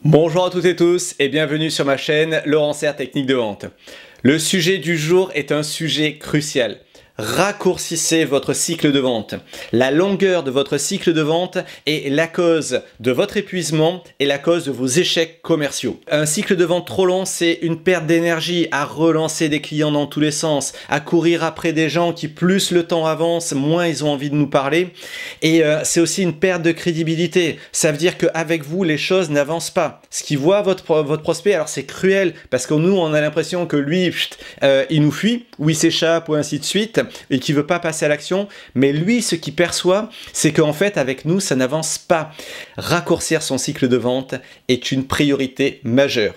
Bonjour à toutes et tous et bienvenue sur ma chaîne Laurent Serre Technique de Vente. Le sujet du jour est un sujet crucial. Raccourcissez votre cycle de vente. La longueur de votre cycle de vente est la cause de votre épuisement et la cause de vos échecs commerciaux. Un cycle de vente trop long, c'est une perte d'énergie à relancer des clients dans tous les sens, à courir après des gens qui plus le temps avance, moins ils ont envie de nous parler. Et c'est aussi une perte de crédibilité. Ça veut dire qu'avec vous, les choses n'avancent pas. Ce qui voit votre prospect, alors c'est cruel parce que nous, on a l'impression que lui, il nous fuit ou il s'échappe ou ainsi de suite, et qui veut pas passer à l'action, mais lui, ce qu'il perçoit, c'est qu'en fait, avec nous, ça n'avance pas. Raccourcir son cycle de vente est une priorité majeure.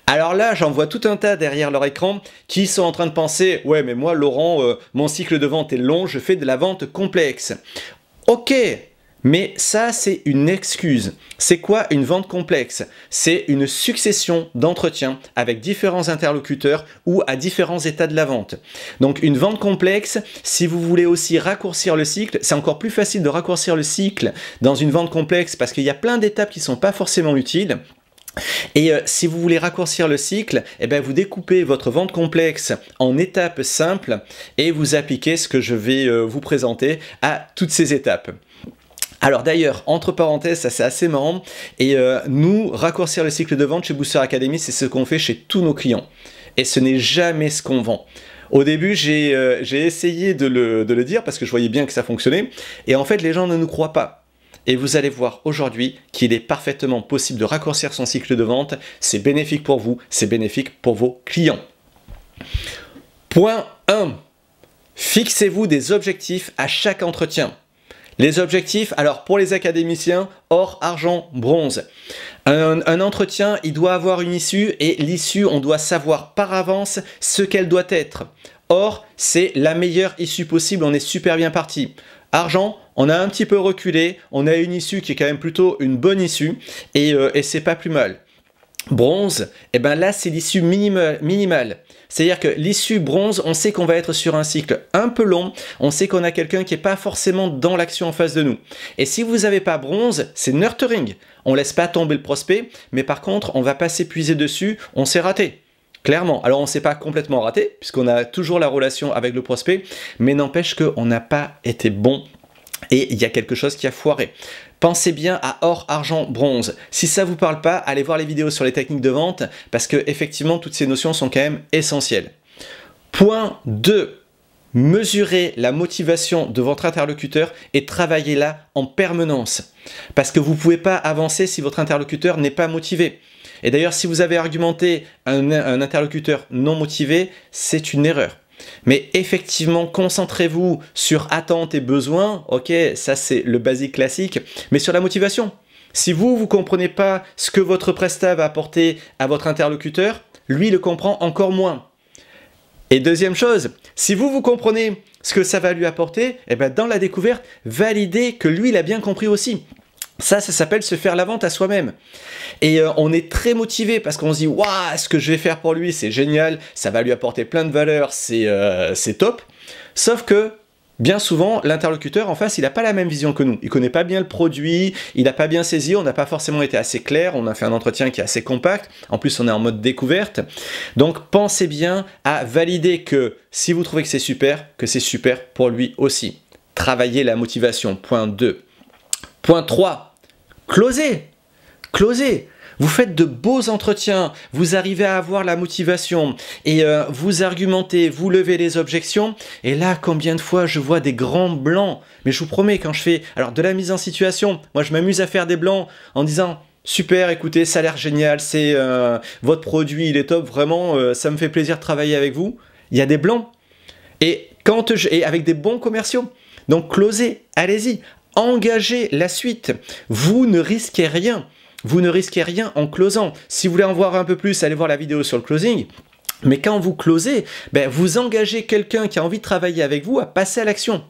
Alors là, j'en vois tout un tas derrière leur écran qui sont en train de penser « Ouais, mais moi, Laurent, mon cycle de vente est long, je fais de la vente complexe. » Ok, mais ça, c'est une excuse. C'est quoi une vente complexe? C'est une succession d'entretiens avec différents interlocuteurs ou à différents états de la vente. Donc une vente complexe, si vous voulez aussi raccourcir le cycle, c'est encore plus facile de raccourcir le cycle dans une vente complexe parce qu'il y a plein d'étapes qui ne sont pas forcément utiles. Et si vous voulez raccourcir le cycle, eh bien vous découpez votre vente complexe en étapes simples et vous appliquez ce que je vais vous présenter à toutes ces étapes. Alors d'ailleurs, entre parenthèses, ça c'est assez marrant, et nous, raccourcir le cycle de vente chez Booster Academy, c'est ce qu'on fait chez tous nos clients. Et ce n'est jamais ce qu'on vend. Au début, j'ai essayé de le dire parce que je voyais bien que ça fonctionnait, et en fait les gens ne nous croient pas. Et vous allez voir aujourd'hui qu'il est parfaitement possible de raccourcir son cycle de vente, c'est bénéfique pour vous, c'est bénéfique pour vos clients. Point 1. Fixez-vous des objectifs à chaque entretien. Les objectifs, alors pour les académiciens, or, argent, bronze. Un entretien, il doit avoir une issue et l'issue, on doit savoir par avance ce qu'elle doit être. Or, c'est la meilleure issue possible, on est super bien parti. Argent, on a un petit peu reculé, on a une issue qui est quand même plutôt une bonne issue et c'est pas plus mal. Bronze, et ben là c'est l'issue minimale. C'est-à-dire que l'issue bronze, on sait qu'on va être sur un cycle un peu long, on sait qu'on a quelqu'un qui n'est pas forcément dans l'action en face de nous. Et si vous n'avez pas bronze, c'est nurturing. On ne laisse pas tomber le prospect, mais par contre, on ne va pas s'épuiser dessus, on s'est raté. Clairement, alors on ne s'est pas complètement raté, puisqu'on a toujours la relation avec le prospect, mais n'empêche qu'on n'a pas été bon et il y a quelque chose qui a foiré. Pensez bien à or, argent, bronze. Si ça ne vous parle pas, allez voir les vidéos sur les techniques de vente parce que effectivement toutes ces notions sont quand même essentielles. Point 2. Mesurez la motivation de votre interlocuteur et travaillez-la en permanence. Parce que vous ne pouvez pas avancer si votre interlocuteur n'est pas motivé. Et d'ailleurs, si vous avez argumenté un interlocuteur non motivé, c'est une erreur. Mais effectivement, concentrez-vous sur attentes et besoins, ok, ça c'est le basique classique, mais sur la motivation. Si vous ne comprenez pas ce que votre prestat va apporter à votre interlocuteur, lui le comprend encore moins. Et deuxième chose, si vous comprenez ce que ça va lui apporter, eh ben dans la découverte, validez que lui il a bien compris aussi. Ça s'appelle se faire la vente à soi-même. Et on est très motivé parce qu'on se dit « Waouh, ce que je vais faire pour lui, c'est génial, ça va lui apporter plein de valeur, c'est top. » Sauf que, bien souvent, l'interlocuteur en face, il n'a pas la même vision que nous. Il ne connaît pas bien le produit, il n'a pas bien saisi, on n'a pas forcément été assez clair, on a fait un entretien qui est assez compact. En plus, on est en mode découverte. Donc, pensez bien à valider que si vous trouvez que c'est super pour lui aussi. Travaillez la motivation. Point 2. Point 3. Closez. Closez. Vous faites de beaux entretiens, vous arrivez à avoir la motivation et vous argumentez, vous levez les objections. Et là, combien de fois je vois des grands blancs. Mais je vous promets, quand je fais de la mise en situation, moi je m'amuse à faire des blancs en disant « Super, écoutez, ça a l'air génial, c'est votre produit, il est top, vraiment, ça me fait plaisir de travailler avec vous. » Il y a des blancs. Et avec des bons commerciaux. Donc closez, allez-y. Engagez la suite. Vous ne risquez rien. Vous ne risquez rien en closant. Si vous voulez en voir un peu plus, allez voir la vidéo sur le closing. Mais quand vous closez, ben, vous engagez quelqu'un qui a envie de travailler avec vous à passer à l'action.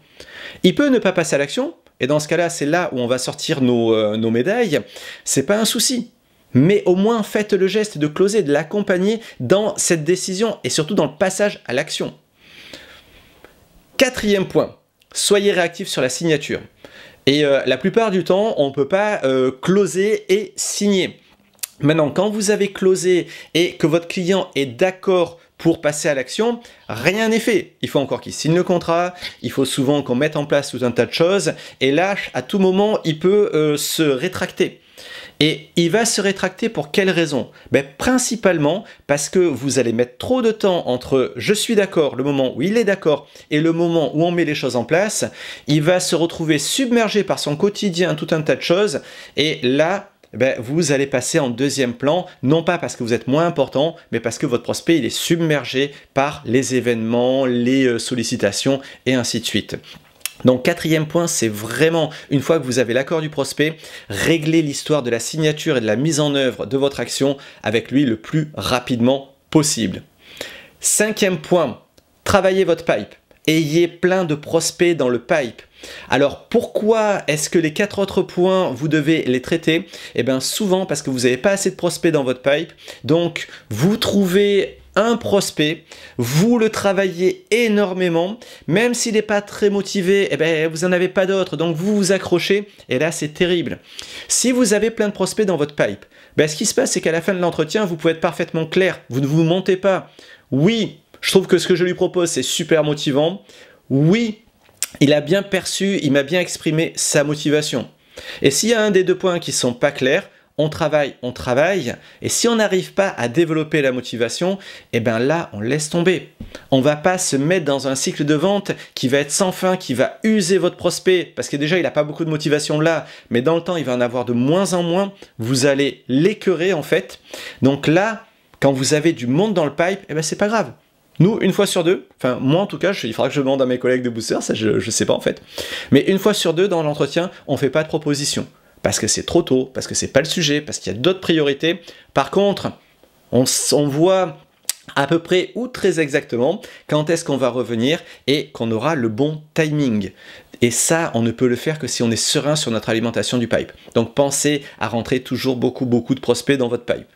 Il peut ne pas passer à l'action, et dans ce cas-là, c'est là où on va sortir nos médailles. C'est pas un souci. Mais au moins, faites le geste de closer, de l'accompagner dans cette décision et surtout dans le passage à l'action. Quatrième point, soyez réactif sur la signature. Et la plupart du temps, on ne peut pas closer et signer. Maintenant, quand vous avez closé et que votre client est d'accord pour passer à l'action, rien n'est fait. Il faut encore qu'il signe le contrat, il faut souvent qu'on mette en place tout un tas de choses, et là, à tout moment, il peut se rétracter. Et il va se rétracter pour quelle raison? Principalement parce que vous allez mettre trop de temps entre je suis d'accord, le moment où il est d'accord, et le moment où on met les choses en place. Il va se retrouver submergé par son quotidien, tout un tas de choses, et là, vous allez passer en deuxième plan, non pas parce que vous êtes moins important, mais parce que votre prospect il est submergé par les événements, les sollicitations et ainsi de suite. Donc quatrième point, c'est vraiment, une fois que vous avez l'accord du prospect, régler l'histoire de la signature et de la mise en œuvre de votre action avec lui le plus rapidement possible. Cinquième point, travaillez votre pipe. Ayez plein de prospects dans le pipe. Alors pourquoi est-ce que les 4 autres points, vous devez les traiter? Eh bien souvent parce que vous n'avez pas assez de prospects dans votre pipe. Donc vous trouvez un prospect, vous le travaillez énormément, même s'il n'est pas très motivé, vous n'en avez pas d'autres, donc vous vous accrochez, et là c'est terrible. Si vous avez plein de prospects dans votre pipe, ce qui se passe c'est qu'à la fin de l'entretien, vous pouvez être parfaitement clair, vous ne vous mentez pas. Oui, je trouve que ce que je lui propose c'est super motivant. Oui, il a bien perçu, il m'a bien exprimé sa motivation. Et s'il y a un des deux points qui ne sont pas clairs, on travaille, et si on n'arrive pas à développer la motivation, là, on laisse tomber. On ne va pas se mettre dans un cycle de vente qui va être sans fin, qui va user votre prospect, parce que déjà, il n'a pas beaucoup de motivation là, mais dans le temps, il va en avoir de moins en moins. Vous allez l'écœurer, en fait. Donc là, quand vous avez du monde dans le pipe, c'est pas grave. Nous, une fois sur deux, enfin moi en tout cas, il faudra que je demande à mes collègues de boosters, ça je sais pas en fait, mais une fois sur deux dans l'entretien, on ne fait pas de proposition. Parce que c'est trop tôt, parce que c'est pas le sujet, parce qu'il y a d'autres priorités. Par contre, on voit à peu près ou très exactement quand est-ce qu'on va revenir et qu'on aura le bon timing. Et ça, on ne peut le faire que si on est serein sur notre alimentation du pipe. Donc pensez à rentrer toujours beaucoup de prospects dans votre pipe.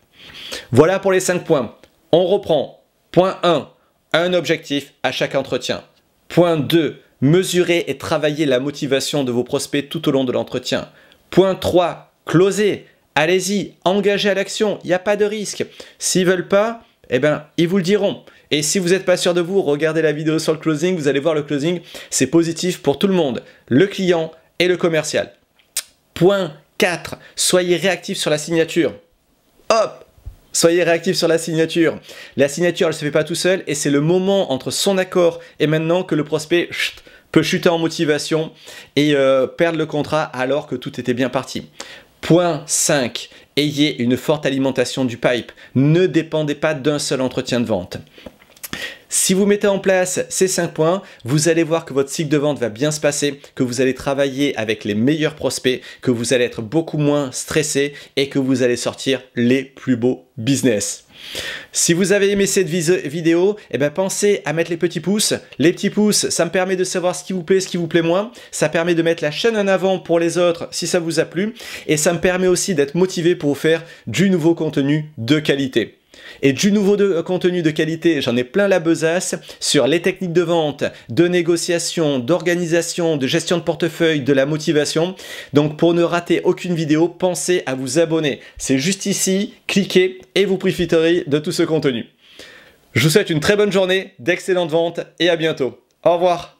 Voilà pour les 5 points. On reprend. Point 1, un objectif à chaque entretien. Point 2, mesurer et travailler la motivation de vos prospects tout au long de l'entretien. Point 3, closer. Allez-y, engagez à l'action, il n'y a pas de risque. S'ils ne veulent pas, ils vous le diront. Et si vous n'êtes pas sûr de vous, regardez la vidéo sur le closing, vous allez voir le closing, c'est positif pour tout le monde, le client et le commercial. Point 4, soyez réactif sur la signature. Hop! Soyez réactif sur la signature. La signature, elle ne se fait pas tout seul et c'est le moment entre son accord et maintenant que le prospect peut chuter en motivation et perdre le contrat alors que tout était bien parti. Point 5. Ayez une forte alimentation du pipe. Ne dépendez pas d'un seul entretien de vente. Si vous mettez en place ces 5 points, vous allez voir que votre cycle de vente va bien se passer, que vous allez travailler avec les meilleurs prospects, que vous allez être beaucoup moins stressé et que vous allez sortir les plus beaux business. Si vous avez aimé cette vidéo, pensez à mettre les petits pouces. Les petits pouces, ça me permet de savoir ce qui vous plaît moins. Ça permet de mettre la chaîne en avant pour les autres si ça vous a plu. Et ça me permet aussi d'être motivé pour vous faire du nouveau contenu de qualité. Et du nouveau contenu de qualité, j'en ai plein la besace sur les techniques de vente, de négociation, d'organisation, de gestion de portefeuille, de la motivation. Donc pour ne rater aucune vidéo, pensez à vous abonner. C'est juste ici, cliquez et vous profiterez de tout ce contenu. Je vous souhaite une très bonne journée, d'excellentes ventes et à bientôt. Au revoir.